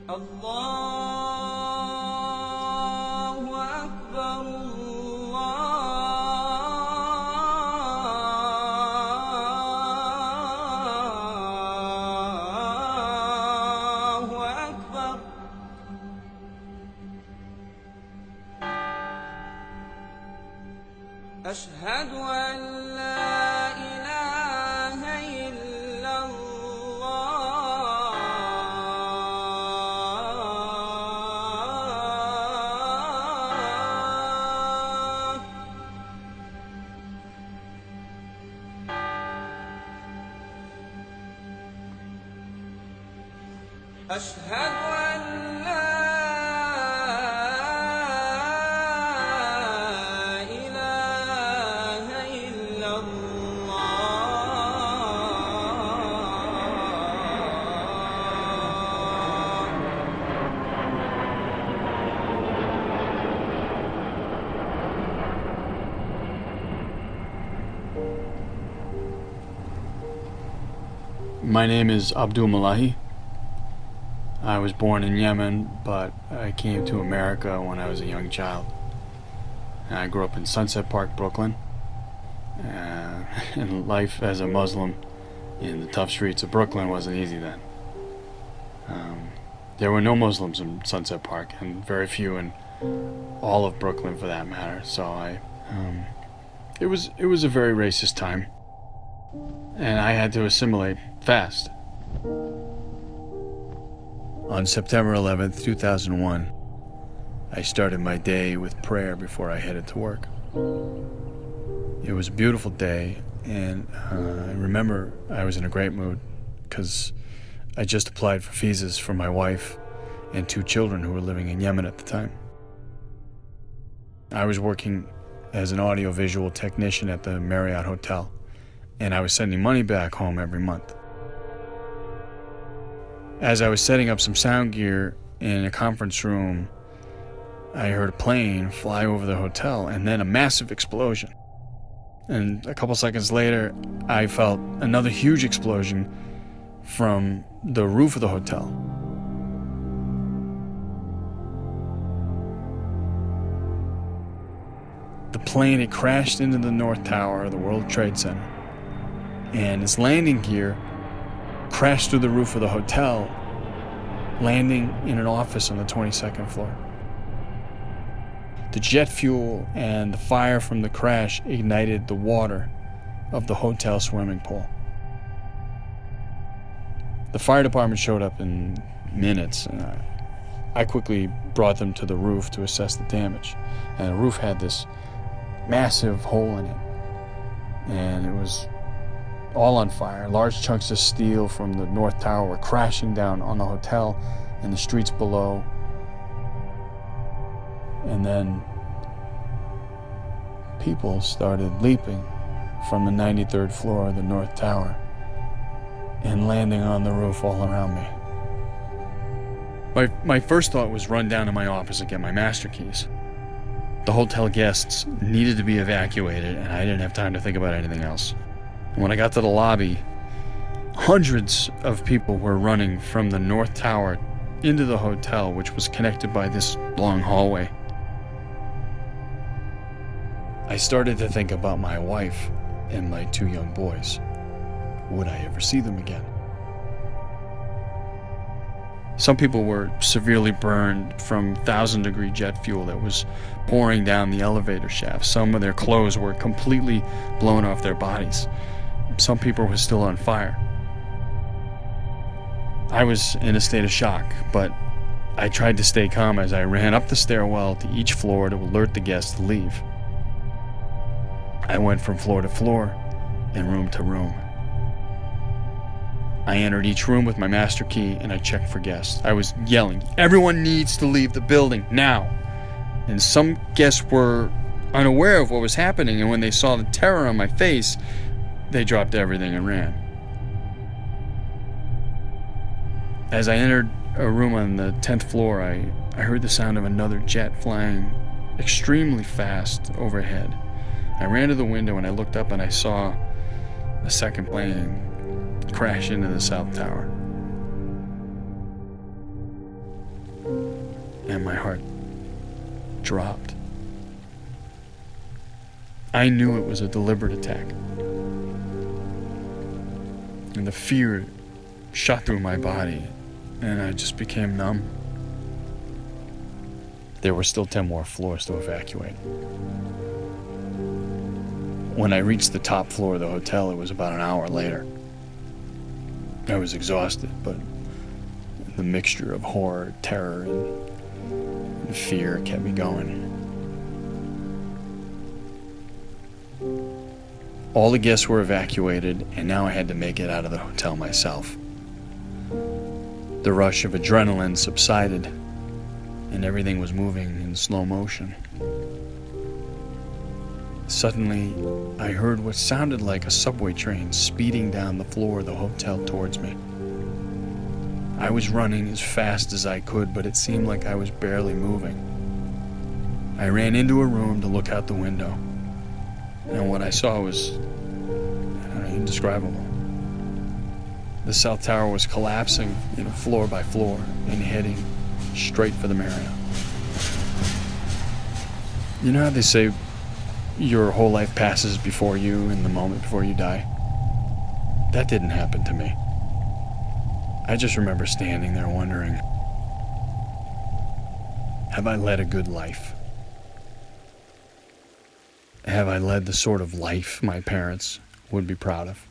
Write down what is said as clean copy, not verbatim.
الله أكبر الله أكبر. أشهد أن لا إله إلا الله. أشهد أن لا إله إلا الله. My name is Abdu Malahi. I was born in Yemen, but I came to America when I was a young child. I grew up in Sunset Park, Brooklyn. And life as a Muslim in the tough streets of Brooklyn wasn't easy then. There were no Muslims in Sunset Park, and very few in all of Brooklyn for that matter. So it was a very racist time, and I had to assimilate fast. On September 11th, 2001, I started my day with prayer before I headed to work. It was a beautiful day, and I remember I was in a great mood because I just applied for visas for my wife and 2 children who were living in Yemen at the time. I was working as an audiovisual technician at the Marriott Hotel, and I was sending money back home every month. As I was setting up some sound gear in a conference room, I heard a plane fly over the hotel and then a massive explosion. And a couple seconds later, I felt another huge explosion from the roof of the hotel. The plane had crashed into the North Tower of the World Trade Center, and its landing gear crashed through the roof of the hotel, landing in an office on the 22nd floor. The jet fuel and the fire from the crash ignited the water of the hotel swimming pool. The fire department showed up in minutes, and I quickly brought them to the roof to assess the damage. And the roof had this massive hole in it, and it was all on fire. Large chunks of steel from the North Tower were crashing down on the hotel and the streets below. And then people started leaping from the 93rd floor of the North Tower and landing on the roof all around me. My first thought was run down to my office and get my master keys. The hotel guests needed to be evacuated, and I didn't have time to think about anything else. When I got to the lobby, hundreds of people were running from the North Tower into the hotel, which was connected by this long hallway. I started to think about my wife and my 2 young boys. Would I ever see them again? Some people were severely burned from 1,000-degree jet fuel that was pouring down the elevator shaft. Some of their clothes were completely blown off their bodies. Some people were still on fire. I was in a state of shock, but I tried to stay calm as I ran up the stairwell to each floor to alert the guests to leave. I went from floor to floor and room to room. I entered each room with my master key and I checked for guests. I was yelling, "Everyone needs to leave the building now!" And some guests were unaware of what was happening, and when they saw the terror on my face, they dropped everything and ran. As I entered a room on the 10th floor, I heard the sound of another jet flying extremely fast overhead. I ran to the window and I looked up and I saw a second plane crash into the South Tower. and my heart dropped. I knew it was a deliberate attack, and the fear shot through my body, and I just became numb. There were still 10 more floors to evacuate. When I reached the top floor of the hotel, it was about an hour later. I was exhausted, but the mixture of horror, terror, and fear kept me going. All the guests were evacuated, and now I had to make it out of the hotel myself. The rush of adrenaline subsided, and everything was moving in slow motion. Suddenly, I heard what sounded like a subway train speeding down the floor of the hotel towards me. I was running as fast as I could, but it seemed like I was barely moving. I ran into a room to look out the window, and what I saw was indescribable. The South Tower was collapsing, floor by floor, and heading straight for the Marriott. You know how they say your whole life passes before you in the moment before you die? That didn't happen to me. I just remember standing there wondering, have I led a good life? Have I led the sort of life my parents would be proud of?